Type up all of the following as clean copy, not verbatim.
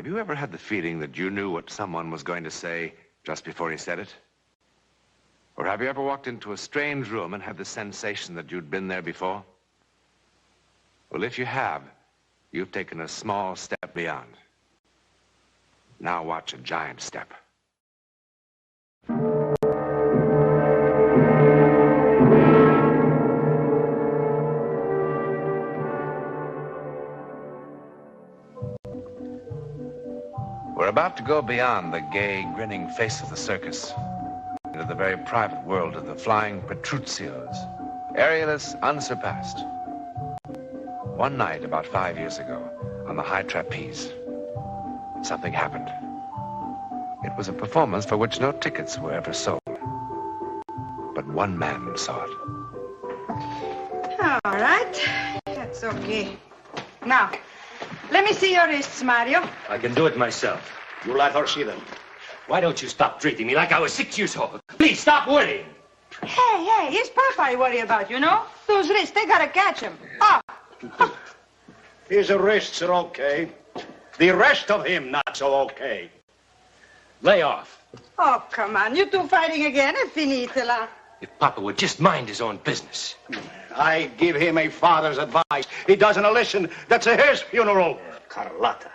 you ever had the feeling that you knew what someone was going to say just before he said it? Or have you ever walked into a strange room and had the sensation that you'd been there before? Well, if you have, you've taken a small step beyond. Now watch a giant step. We're about to go beyond the gay, grinning face of the circus into the very private world of the flying Petruccios, Aerialists unsurpassed. One night, about 5 years ago, on the high trapeze, something happened. It was a performance for which no tickets were ever sold. But one man saw it. All right, that's okay. Now, let me see your wrists, Mario. I can do it myself. You let her see them. Why don't you stop treating me like I was 6 years old? Please, stop worrying. Hey, it's Papa I worry about, you know? Those wrists, they gotta catch him. Oh. His wrists are okay. The rest of him not so okay. Lay off. Oh, come on. You two fighting again? È finitela. If Papa would just mind his own business. I give him a father's advice. He doesn't listen. That's his funeral. Carlotta,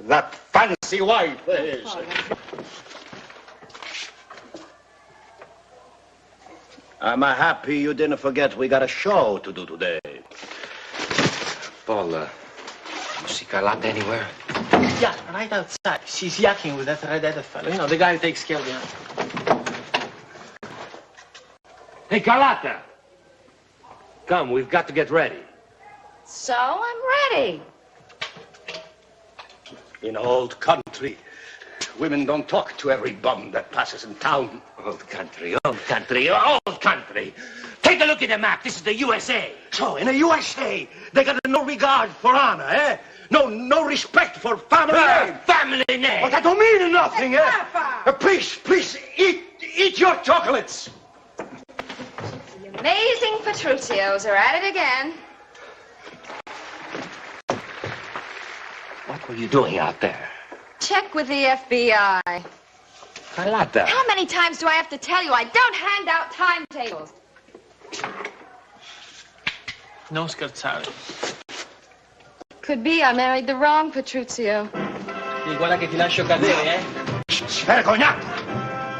that fancy wife of his. I'm happy you didn't forget we got a show to do today. Paul, you see Carlotta anywhere? Yeah, right outside. She's yakking with that red-headed fellow. You know, the guy who takes care of the... Hey, Carlotta! Come, we've got to get ready. So, I'm ready. In old country, women don't talk to every bum that passes in town. Old country, old country, old country. Take a look at the map. This is the USA. So, in the USA, they got no regard for honor, eh? No respect for family name. Family name. But that don't mean nothing, eh? Papa! Please, eat your chocolates. The amazing Petruccios are at it again. What were you doing out there? Check with the FBI. Carlotta. How many times do I have to tell you I don't hand out timetables? Non scherzare. Could be I married the wrong Petruccio. Sì, guarda che ti lascio cadere, eh? Svergognata!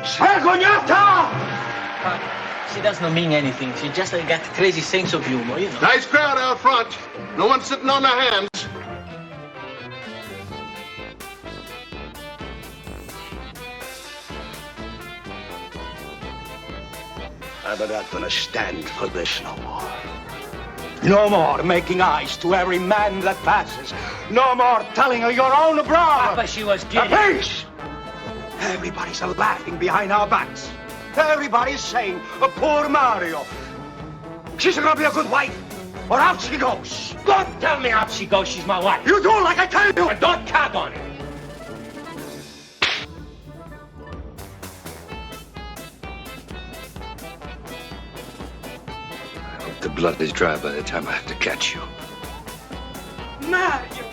Svergognata! She doesn't mean anything. She just got crazy sense of humor, you know. Nice crowd out front. No one sitting on their hands. I'm not gonna stand for this no more. No more making eyes to every man that passes. No more telling of your own broad. Papa, she was kidding. Peace! Everybody's laughing behind our backs. Everybody's saying, poor Mario. She's gonna be a good wife, or out she goes. Don't tell me out she goes. She's my wife. You do like I tell you. And don't count on it. The blood is dry by the time I have to catch you. Mario!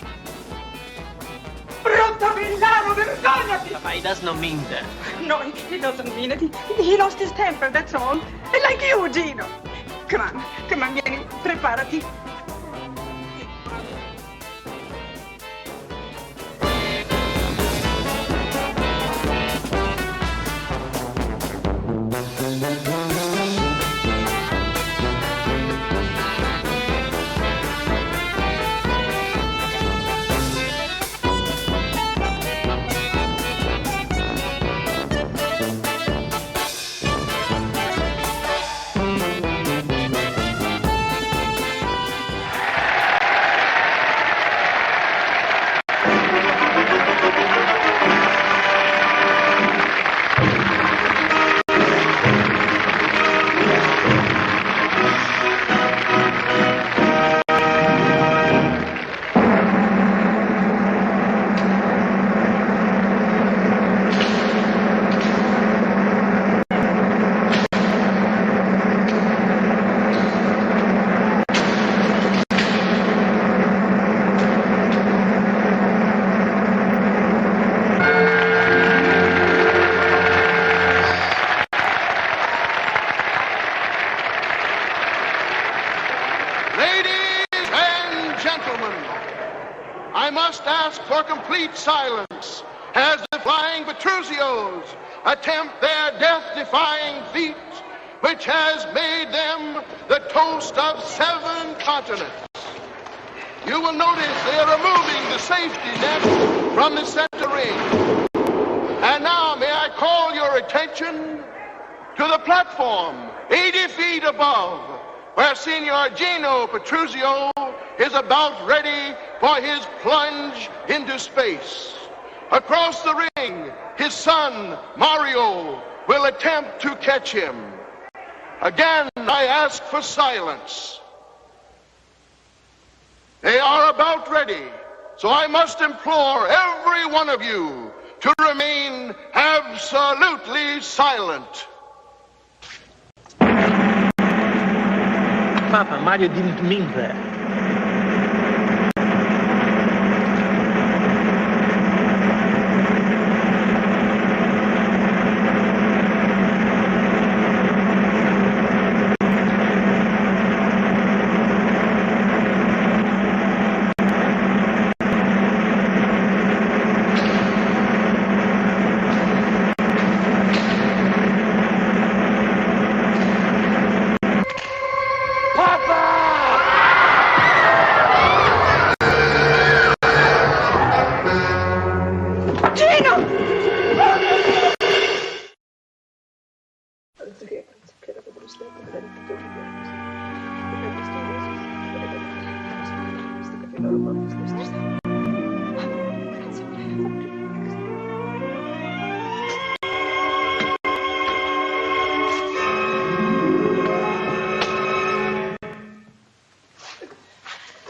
Brutta villano, vergognati! Papa, he does not mean that. No, he doesn't mean it. He lost his temper, that's all. Like you, Gino. Come on, vieni, preparati. complete silence as the flying Petruzios attempt their death-defying feat, which has made them the toast of 7 continents. You will notice they are removing the safety net from the center ring. And now may I call your attention to the platform 80 feet above, where Signor Gino Petruzio is about ready for his plunge into space. Across the ring, his son, Mario, will attempt to catch him. Again, I ask for silence. They are about ready, so I must implore every one of you to remain absolutely silent. Papa, Mario didn't mean that.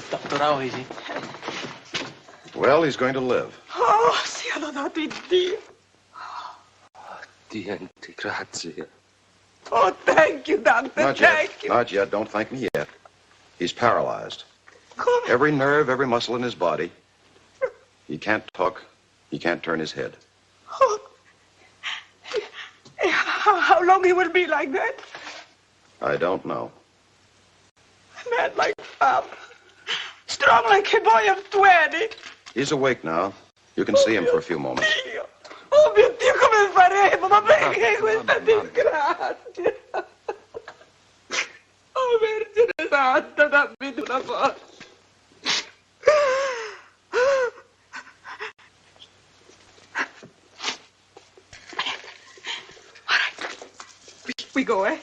Dr. How is he? Well, he's going to live. Oh, sia lodato il Dio. Niente, grazie. Oh, thank you, Dante. Not yet. Thank you. Not yet. Don't thank me yet. He's paralyzed. Come. Every nerve, every muscle in his body. He can't talk. He can't turn his head. Oh. How long he will be like that? I don't know. Man like Papa. Strong like a boy of 20. He's awake now. You can see him for a few moments. Dio. Oh mio Dio, come faremo? Ma perché questa disgrazia? Oh Vergine Santa, dammi una forza. All right. We go, eh?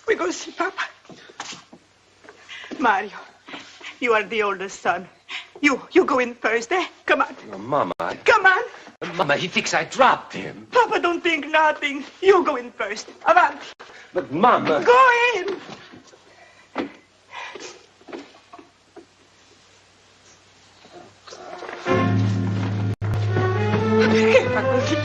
We go see Papa. Mario, you are the oldest son. You go in first, eh? Come on. Oh, Mama, Come on. Mama, he thinks I dropped him. Papa, don't think nothing. You go in first. Avanti. But Mama... Go in. Ma perché fa così?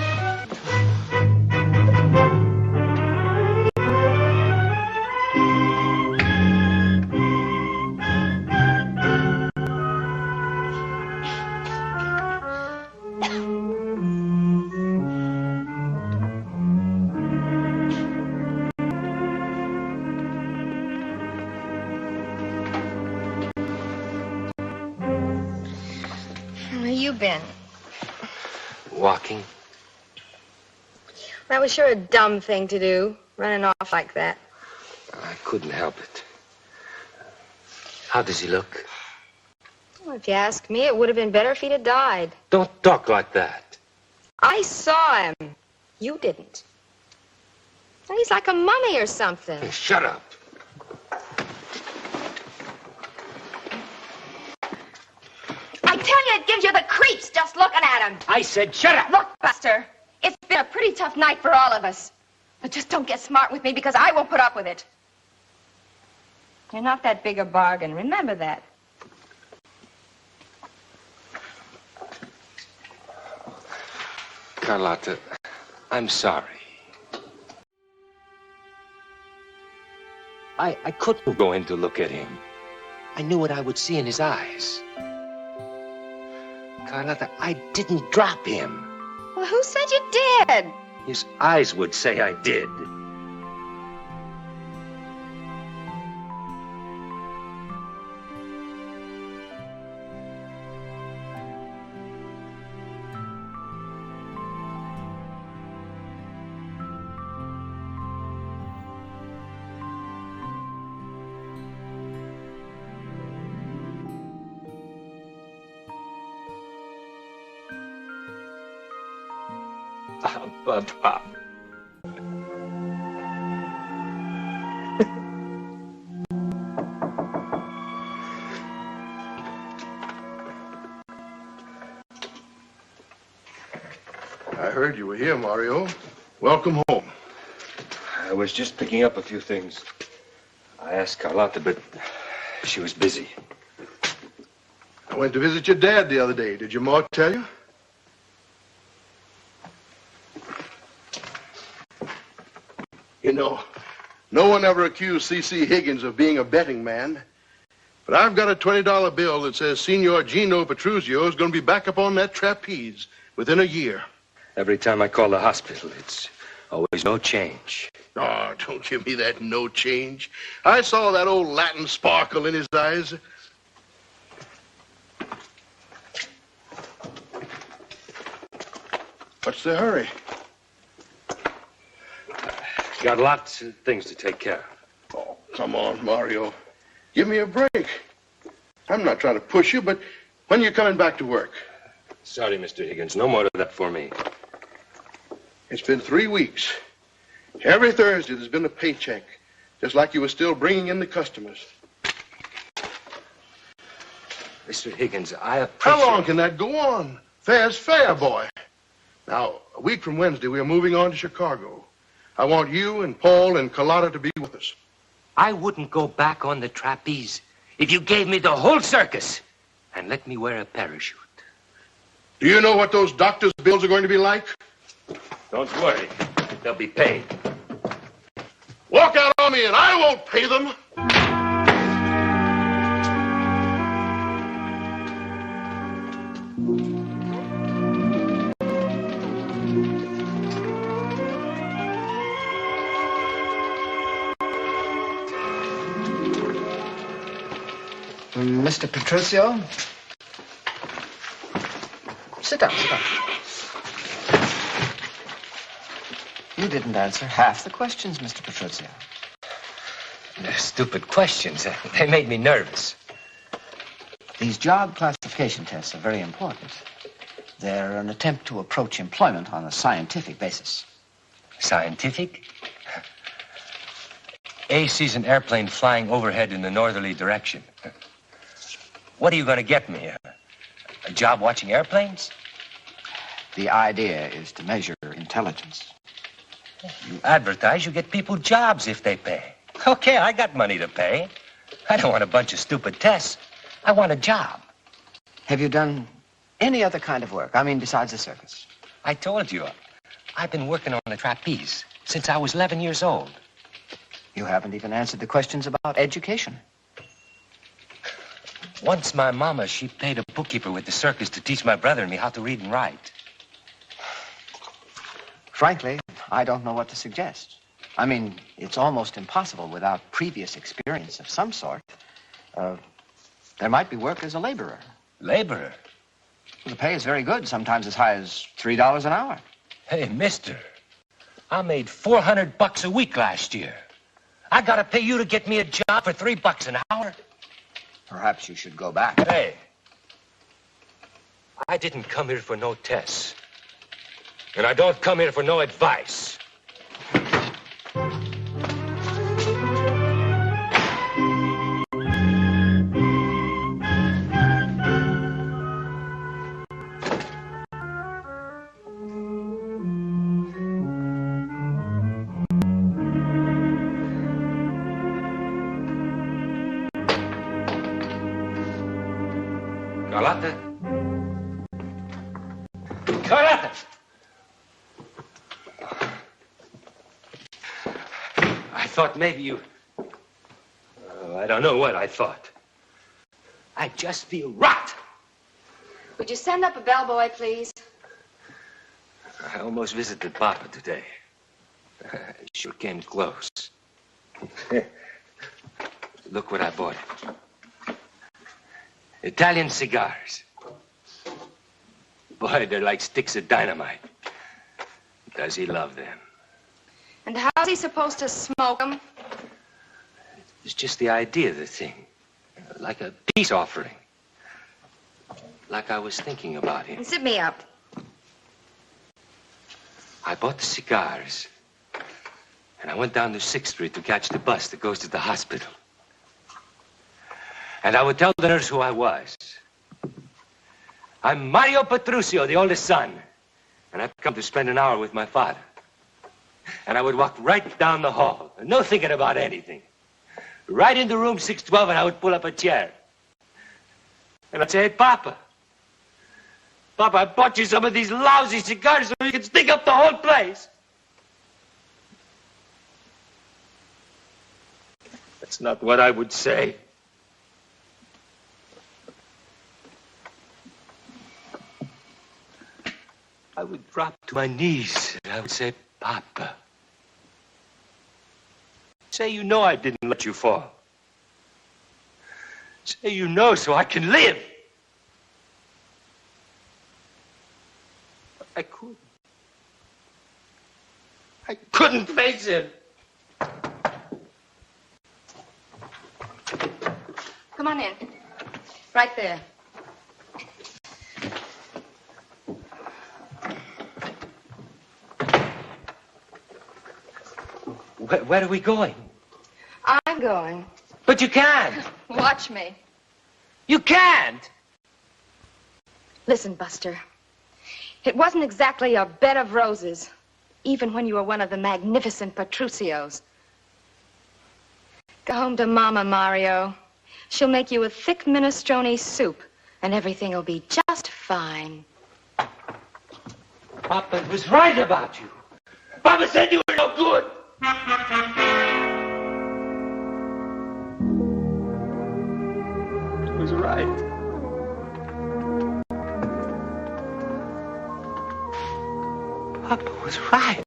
Where you been? Walking? That was sure a dumb thing to do, running off like that. I couldn't help it. How does he look? Well, if you ask me, it would have been better if he'd have died. Don't talk like that. I saw him. You didn't. He's like a mummy or something. Hey, shut up. I tell you, it gives you the creeps just looking at him. I said shut up. Look, Buster, it's been a pretty tough night for all of us. But just don't get smart with me because I won't put up with it. You're not that big a bargain. Remember that. Carlotta, I'm sorry. I couldn't go in to look at him. I knew what I would see in his eyes. Carlotta, I didn't drop him. Well, who said you did? His eyes would say I did. Papa. I heard you were here, Mario. Welcome home. I was just picking up a few things. I asked Carlotta, but she was busy. I went to visit your dad the other day. Did your ma tell you? You know, no one ever accused C.C. Higgins of being a betting man. But I've got a $20 bill that says Signor Gino Petruzio is going to be back up on that trapeze within a year. Every time I call the hospital, it's always no change. Oh, don't give me that no change. I saw that old Latin sparkle in his eyes. What's the hurry? Got lots of things to take care of. Oh, come on, Mario. Give me a break. I'm not trying to push you, but when are you coming back to work? Sorry, Mr. Higgins. No more of that for me. It's been 3 weeks. Every Thursday there's been a paycheck, just like you were still bringing in the customers. Mr. Higgins, I appreciate... How long can that go on? Fair's fair, boy. Now, a week from Wednesday, we are moving on to Chicago. I want you and Paul and Carlotta to be with us. I wouldn't go back on the trapeze if you gave me the whole circus and let me wear a parachute. Do you know what those doctor's bills are going to be like? Don't worry. They'll be paid. Walk out on me and I won't pay them. Mr. Petruzio? Sit down, sit down. You didn't answer half the questions, Mr. Petruzio. They're stupid questions. They made me nervous. These job classification tests are very important. They're an attempt to approach employment on a scientific basis. Scientific? A sees an airplane flying overhead in the northerly direction. What are you going to get me? A job watching airplanes? The idea is to measure intelligence. You advertise, you get people jobs if they pay. Okay, I got money to pay. I don't want a bunch of stupid tests. I want a job. Have you done any other kind of work? I mean, besides the circus? I told you, I've been working on the trapeze since I was 11 years old. You haven't even answered the questions about education. Once my mama, she paid a bookkeeper with the circus to teach my brother and me how to read and write. Frankly, I don't know what to suggest. I mean, it's almost impossible without previous experience of some sort. There might be work as a laborer. Laborer? The pay is very good, sometimes as high as $3 an hour. Hey, mister, I made $400 a week last year. I gotta pay you to get me a job for $3 an hour? Perhaps you should go back. Hey, I didn't come here for no tests. And I don't come here for no advice. Carlotta? Carlotta! I thought maybe you... I don't know what I thought. I just feel rot. Would you send up a bellboy, please? I almost visited Papa today. Sure came close. Look what I bought him. Italian cigars. Boy, they're like sticks of dynamite. Does he love them? And how's he supposed to smoke them? It's just the idea of the thing. Like a peace offering. Like I was thinking about him. Sit me up. I bought the cigars. And I went down to 6th Street to catch the bus that goes to the hospital. And I would tell the nurse who I was. I'm Mario Petruccio, the oldest son. And I've come to spend an hour with my father. And I would walk right down the hall, no thinking about anything. Right into room 612, and I would pull up a chair. And I'd say, hey, Papa. Papa, I bought you some of these lousy cigars so you can stink up the whole place. That's not what I would say. I would drop to my knees and I would say, Papa. Say you know I didn't let you fall. Say you know so I can live. But I couldn't. I couldn't face him. Come on in. Right there. Where are we going? I'm going. But you can't. Watch me. You can't. Listen, Buster. It wasn't exactly a bed of roses, even when you were one of the magnificent Petruccios. Go home to Mama, Mario. She'll make you a thick minestrone soup, and everything will be just fine. Papa was right about you. Papa said you were no good. He was right. Papa was right.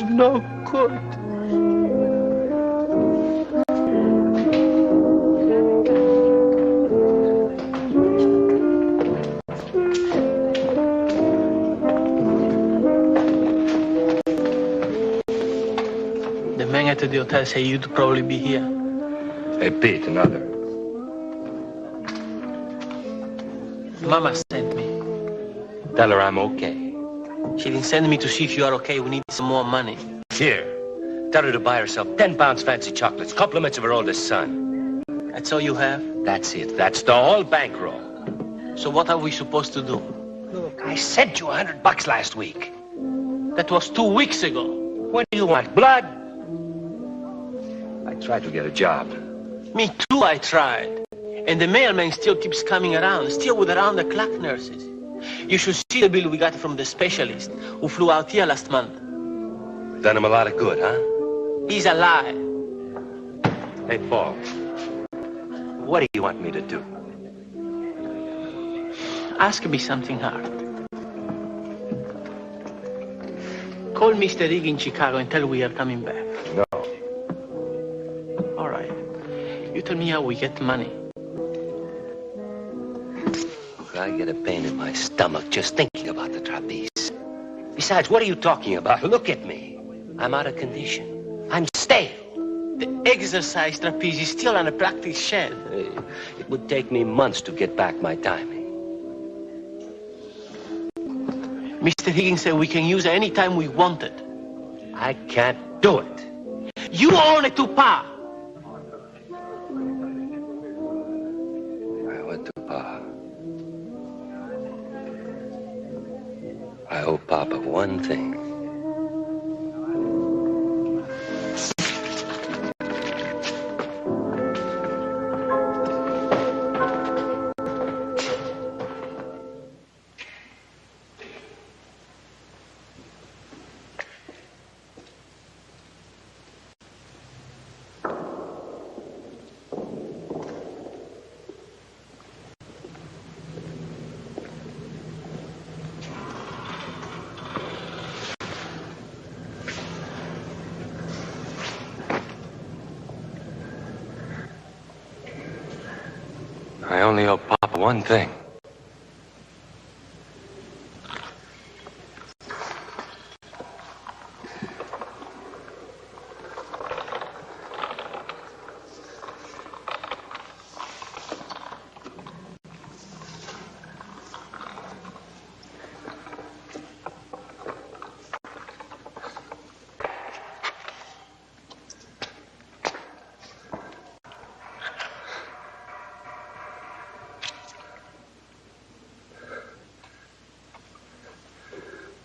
No good. The man at the hotel said you'd probably be here. Hey, Pete, another. Mama sent me. Tell her I'm okay. She didn't send me to see if you are okay. We need some more money. Here. Tell her to buy herself 10 pounds fancy chocolates, compliments of her oldest son. That's all you have? That's it. That's the whole bankroll. So what are we supposed to do? Look, I sent you $100 last week. That was 2 weeks ago. What do you want, blood? I tried to get a job. Me too, I tried. And the mailman still keeps coming around, still with around-the-clock nurses. You should see the bill we got from the specialist who flew out here last month. Done him a lot of good, huh? He's alive. Hey, Paul. What do you want me to do? Ask me something hard. Call Mr. Rigg in Chicago and tell him we are coming back. No. All right. You tell me how we get money. I get a pain in my stomach just thinking about the trapeze. Besides, what are you talking about? Look at me. I'm out of condition. I'm stale. The exercise trapeze is still on a practice shed. It would take me months to get back my timing. Mr. Higgins said we can use it any time we want it. I can't do it. You own it to Pa. I went to Pa. I owe Papa one thing. I only owe Papa one thing.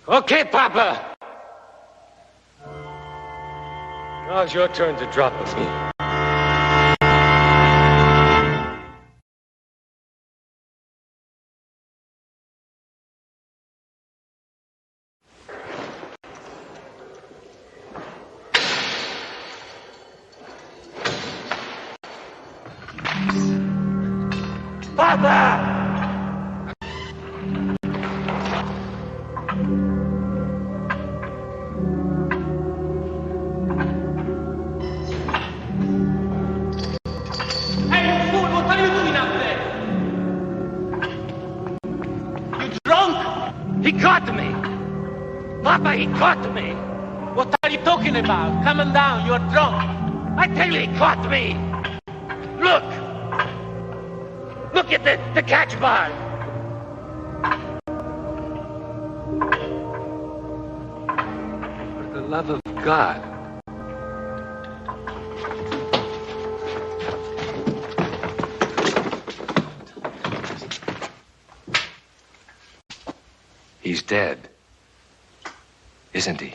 Okay, Papa. Now it's your turn to drop with me. Papa! He caught me! Papa, he caught me! What are you talking about? Come on down, you're drunk. I tell you, he caught me! Look! Look at the catch bar! For the love of God. He's dead, isn't he?